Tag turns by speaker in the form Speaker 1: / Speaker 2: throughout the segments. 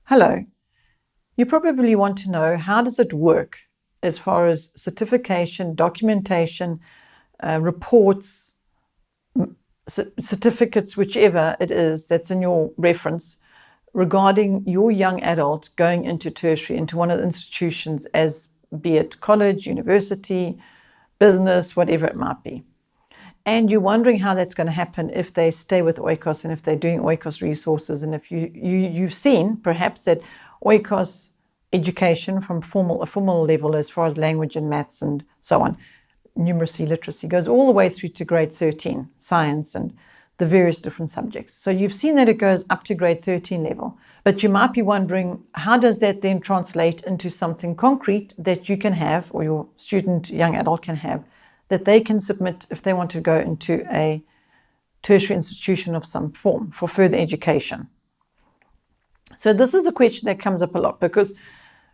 Speaker 1: Hello. You probably want to know, how does it work as far as certification, documentation, reports, certificates, whichever it is that's in your reference, regarding your young adult going into tertiary, into one of the institutions, as be it college, university, business, whatever it might be. And you're wondering how that's going to happen if they stay with Oikos and if they're doing Oikos resources. And if you've seen perhaps that Oikos education from a formal level as far as language and maths and so on, numeracy, literacy, goes all the way through to grade 13, science and the various different subjects. So you've seen that it goes up to grade 13 level. But you might be wondering, how does that then translate into something concrete that you can have, or your student, young adult can have, that they can submit if they want to go into a tertiary institution of some form for further education? So this is a question that comes up a lot, because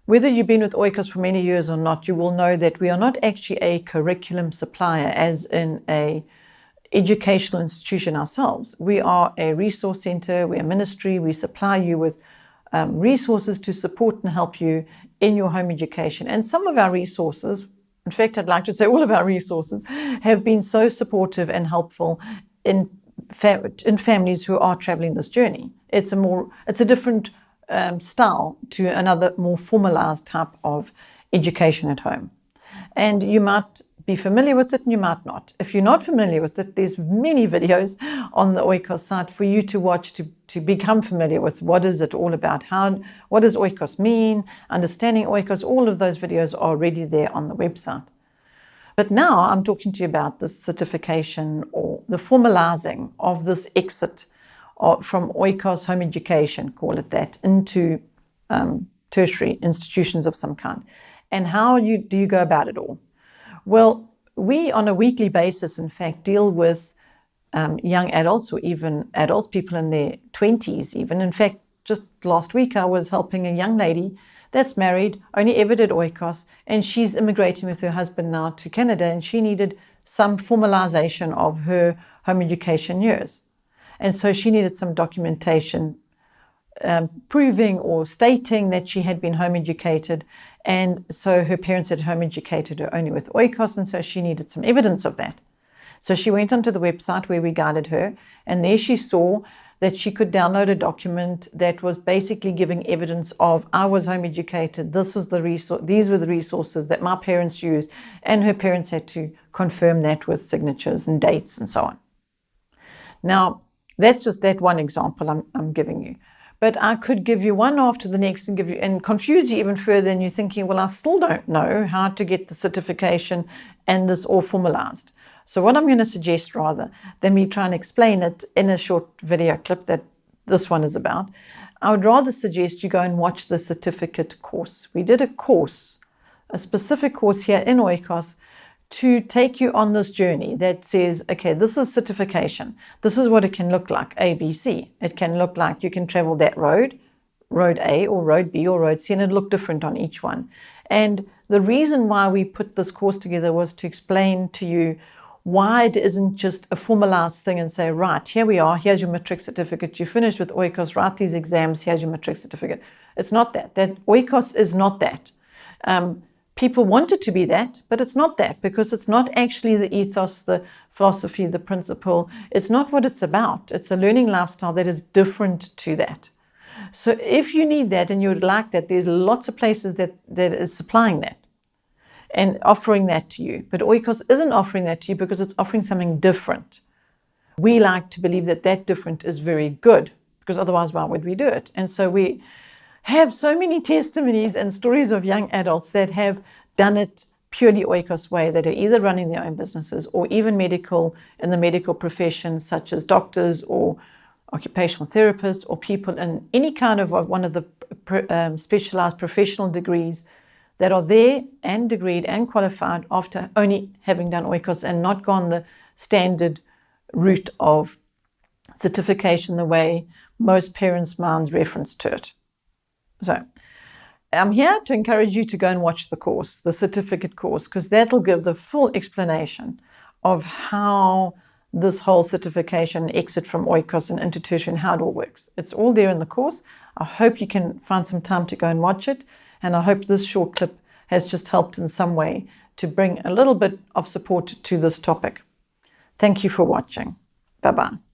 Speaker 1: whether you've been with Oikos for many years or not, you will know that we are not actually a curriculum supplier, as in a educational institution ourselves. We are a resource center, we're a ministry, we supply you with resources to support and help you in your home education. And some of our resources, in fact, I'd like to say all of our resources, have been so supportive and helpful in families who are traveling this journey. It's a different style to another more formalized type of education at home. And you might be familiar with it and you might not. If you're not familiar with it, there's many videos on the Oikos site for you to watch to become familiar with what is it all about, what does Oikos mean, understanding Oikos. All of those videos are already there on the website. But now I'm talking to you about the certification, or the formalizing of this exit from Oikos home education, call it that, into tertiary institutions of some kind. And how do you go about it all? Well, we on a weekly basis, in fact, deal with young adults, or even adults, people in their 20s even. In fact, just last week I was helping a young lady that's married, only ever did Oikos, and she's immigrating with her husband now to Canada, and she needed some formalization of her home education years. And so she needed some documentation proving or stating that she had been home educated. And so her parents had home educated her only with Oikos, and so she needed some evidence of that. So she went onto the website where we guided her, and there she saw that she could download a document that was basically giving evidence of, I was home educated, these were the resources that my parents used, and her parents had to confirm that with signatures and dates and so on. Now, that's just that one example I'm giving you. But I could give you one after the next and confuse you even further, and you're thinking, well, I still don't know how to get the certification and this all formalized. So what I'm going to suggest, rather than me try and explain it in a short video clip that this one is about, I would rather suggest you go and watch the certificate course. We did a course, a specific course here in Oikos, to take you on this journey that says, okay, this is certification. This is what it can look like, A, B, C. It can look like you can travel that road, road A or road B or road C, and it looked different on each one. And the reason why we put this course together was to explain to you why it isn't just a formalized thing and say, right, here we are, here's your matric certificate, you finished with Oikos, write these exams, here's your matric certificate. It's not that. Oikos is not that. People want it to be that, but it's not that, because it's not actually the ethos, the philosophy, the principle. It's not what it's about. It's a learning lifestyle that is different to that. So if you need that and you would like that, there's lots of places that is supplying that and offering that to you. But Oikos isn't offering that to you because it's offering something different. We like to believe that that different is very good, because otherwise why would we do it? And so we have so many testimonies and stories of young adults that have done it purely Oikos way, that are either running their own businesses or even in the medical profession, such as doctors or occupational therapists, or people in any kind of one of the specialized professional degrees that are there and degreed and qualified after only having done Oikos and not gone the standard route of certification the way most parents' minds reference to it. So I'm here to encourage you to go and watch the course, the certificate course, because that'll give the full explanation of how this whole certification, exit from Oikos and into tertiary, and how it all works. It's all there in the course. I hope you can find some time to go and watch it, and I hope this short clip has just helped in some way to bring a little bit of support to this topic. Thank you for watching. Bye-bye.